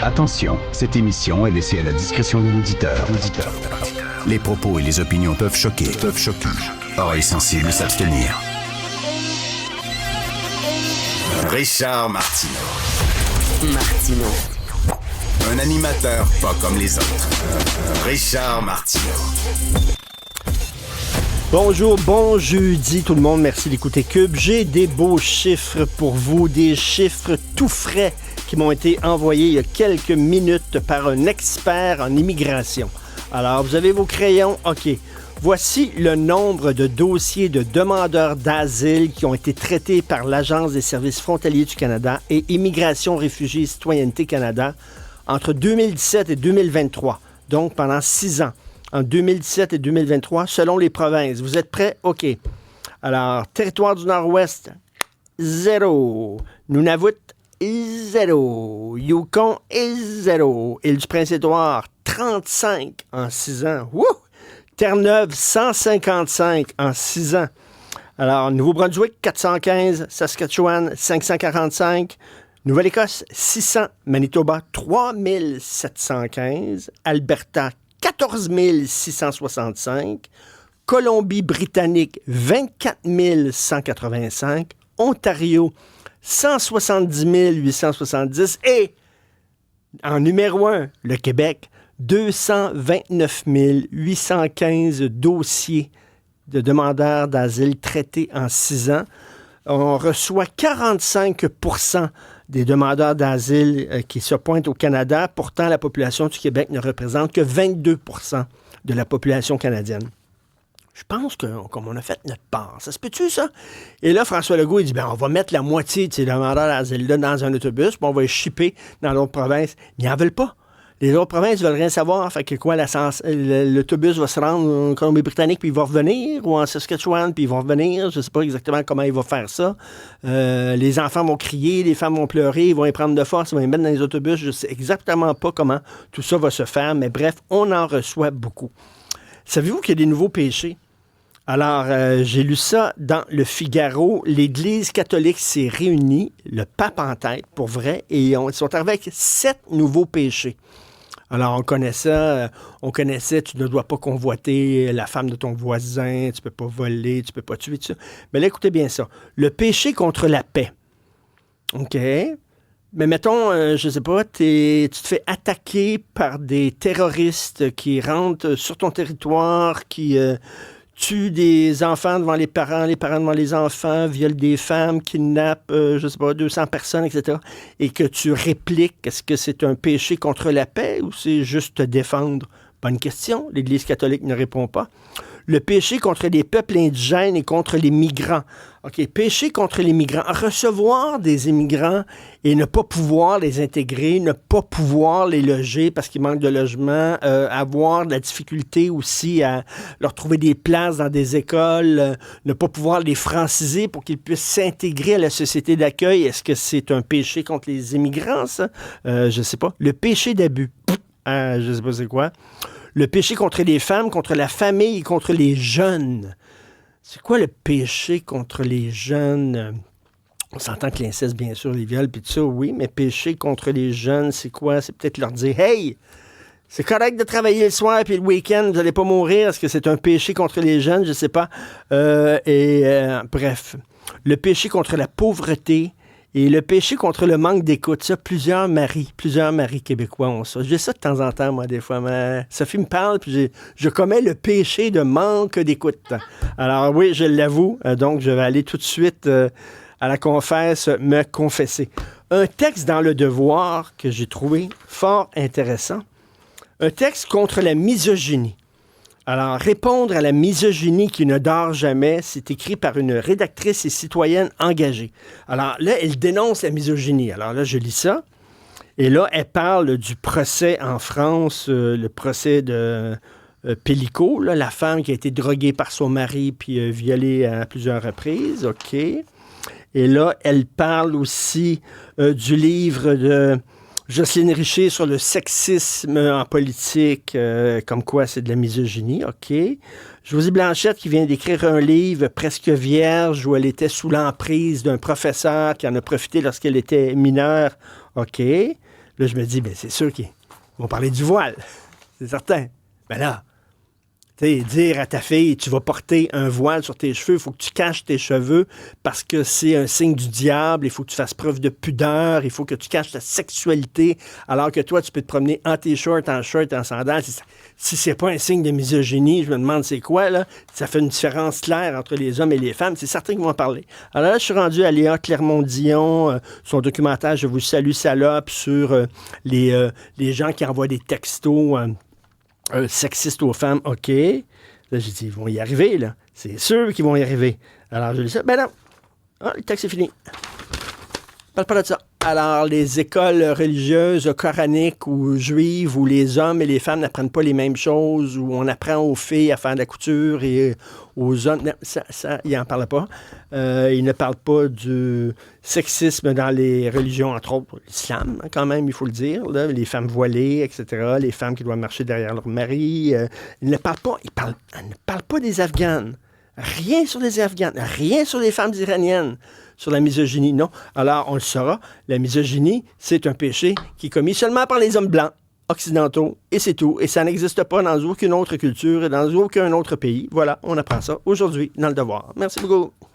Attention, cette émission est laissée à la discrétion de l'auditeur. Les propos et les opinions peuvent choquer. Oreilles sensibles s'abstenir. Richard Martineau. Un animateur pas comme les autres. Richard Martineau. Bonjour, bon jeudi tout le monde, merci d'écouter Cube. J'ai des beaux chiffres pour vous, des chiffres tout frais qui m'ont été envoyés il y a quelques minutes par un expert en immigration. Alors, vous avez vos crayons, OK. Voici le nombre de dossiers de demandeurs d'asile qui ont été traités par l'Agence des services frontaliers du Canada et Immigration, Réfugiés et Citoyenneté Canada entre 2017 et 2023, donc pendant 6 ans. En 2017 et 2023, selon les provinces. Vous êtes prêts? OK. Alors, Territoire du Nord-Ouest, 0. Nunavut, 0. Yukon, 0. Île-du-Prince-Édouard, 35 en 6 ans. Wouh! Terre-Neuve, 155 en 6 ans. Alors, Nouveau-Brunswick, 415. Saskatchewan, 545. Nouvelle-Écosse, 600. Manitoba, 3715. Alberta, 14 665, Colombie-Britannique, 24 185, Ontario, 170 870 et, en numéro 1, le Québec, 229 815 dossiers de demandeurs d'asile traités en 6 ans. On reçoit 45 % des demandeurs d'asile qui se pointent au Canada. Pourtant, la population du Québec ne représente que 22 % de la population canadienne. Je pense qu'on a fait notre part. Ça se peut-tu, ça? Et là, François Legault, il dit, on va mettre la moitié de ces demandeurs d'asile-là dans un autobus, puis on va les shipper dans l'autre province. Mais ils n'en veulent pas. Les autres provinces ne veulent rien savoir. Fait que quoi, l'autobus va se rendre en Colombie-Britannique puis il va revenir, ou en Saskatchewan puis ils vont revenir. Je ne sais pas exactement comment il va faire ça. Les enfants vont crier, les femmes vont pleurer, ils vont les prendre de force, ils vont les mettre dans les autobus. Je ne sais exactement pas comment tout ça va se faire, mais bref, on en reçoit beaucoup. Savez-vous qu'il y a des nouveaux péchés? Alors, j'ai lu ça dans le Figaro. L'Église catholique s'est réunie, le pape en tête, pour vrai, et ils sont arrivés avec 7 nouveaux péchés. Alors, on connaissait, tu ne dois pas convoiter la femme de ton voisin, tu ne peux pas voler, tu ne peux pas tuer, tout ça. Mais là, écoutez bien ça. Le péché contre la paix. OK? Mais mettons, je ne sais pas, tu te fais attaquer par des terroristes qui rentrent sur ton territoire, qui tuent des enfants devant les parents devant les enfants, violent des femmes, kidnappent, 200 personnes, etc. Et que tu répliques, est-ce que c'est un péché contre la paix ou c'est juste te défendre? Bonne question. L'Église catholique ne répond pas. Le péché contre les peuples indigènes et contre les migrants. OK, péché contre les migrants. Recevoir des immigrants et ne pas pouvoir les intégrer, ne pas pouvoir les loger parce qu'il manque de logement, avoir de la difficulté aussi à leur trouver des places dans des écoles, ne pas pouvoir les franciser pour qu'ils puissent s'intégrer à la société d'accueil. Est-ce que c'est un péché contre les immigrants, ça? Je ne sais pas. Le péché d'abus. Je ne sais pas c'est quoi. Le péché contre les femmes, contre la famille et contre les jeunes. C'est quoi le péché contre les jeunes? On s'entend que l'inceste, bien sûr, les viols, puis tout ça, oui, mais péché contre les jeunes, c'est quoi? C'est peut-être leur dire, hey, c'est correct de travailler le soir, puis le week-end, vous n'allez pas mourir. Est-ce que c'est un péché contre les jeunes? Je ne sais pas. Bref. Le péché contre la pauvreté. Et le péché contre le manque d'écoute, ça, plusieurs maris québécois ont ça. J'ai ça de temps en temps, moi, des fois. Mais Sophie me parle, puis je commets le péché de manque d'écoute. Alors oui, je l'avoue, donc je vais aller tout de suite à la confesse me confesser. Un texte dans Le Devoir que j'ai trouvé fort intéressant. Un texte contre la misogynie. Alors, répondre à la misogynie qui ne dort jamais, c'est écrit par une rédactrice et citoyenne engagée. Alors là, elle dénonce la misogynie. Alors là, je lis ça. Et là, elle parle du procès en France, le procès de Pellico, là, la femme qui a été droguée par son mari puis violée à plusieurs reprises. OK. Et là, elle parle aussi du livre de Jocelyne Richer sur le sexisme en politique, comme quoi c'est de la misogynie, OK. Josie Blanchette qui vient d'écrire un livre presque vierge où elle était sous l'emprise d'un professeur qui en a profité lorsqu'elle était mineure, OK. Là, je me dis, bien, c'est sûr qu'ils vont parler du voile. C'est certain. Ben là, tu sais, dire à ta fille, tu vas porter un voile sur tes cheveux, il faut que tu caches tes cheveux parce que c'est un signe du diable, il faut que tu fasses preuve de pudeur, il faut que tu caches ta sexualité, alors que toi, tu peux te promener en t-shirt, en shirt, en sandales. Si c'est pas un signe de misogynie, je me demande c'est quoi, là. Ça fait une différence claire entre les hommes et les femmes. C'est certain qu'ils vont en parler. Alors là, je suis rendu à Léa Clermont-Dion, son documentaire « Je vous salue, salope » sur les gens qui envoient des textos sexistes aux femmes. OK. Là, j'ai dit, ils vont y arriver, là. C'est sûr qu'ils vont y arriver. Alors, je dis ça. Ben non. Ah, le texte est fini. Parle pas de ça. Alors, les écoles religieuses, coraniques ou juives, où les hommes et les femmes n'apprennent pas les mêmes choses, où on apprend aux filles à faire de la couture et aux hommes... Non, ça ils n'en parlent pas. Ils ne parlent pas du sexisme dans les religions, entre autres l'islam, hein, quand même, il faut le dire. Là, les femmes voilées, etc., les femmes qui doivent marcher derrière leur mari. Ils ne parlent pas. Ils ne parlent pas des Afghanes. Rien sur les Afghanes. Rien sur les femmes iraniennes. Sur la misogynie, non. Alors, on le saura, la misogynie, c'est un péché qui est commis seulement par les hommes blancs, occidentaux, et c'est tout. Et ça n'existe pas dans aucune autre culture et dans aucun autre pays. Voilà, on apprend ça aujourd'hui dans Le Devoir. Merci beaucoup.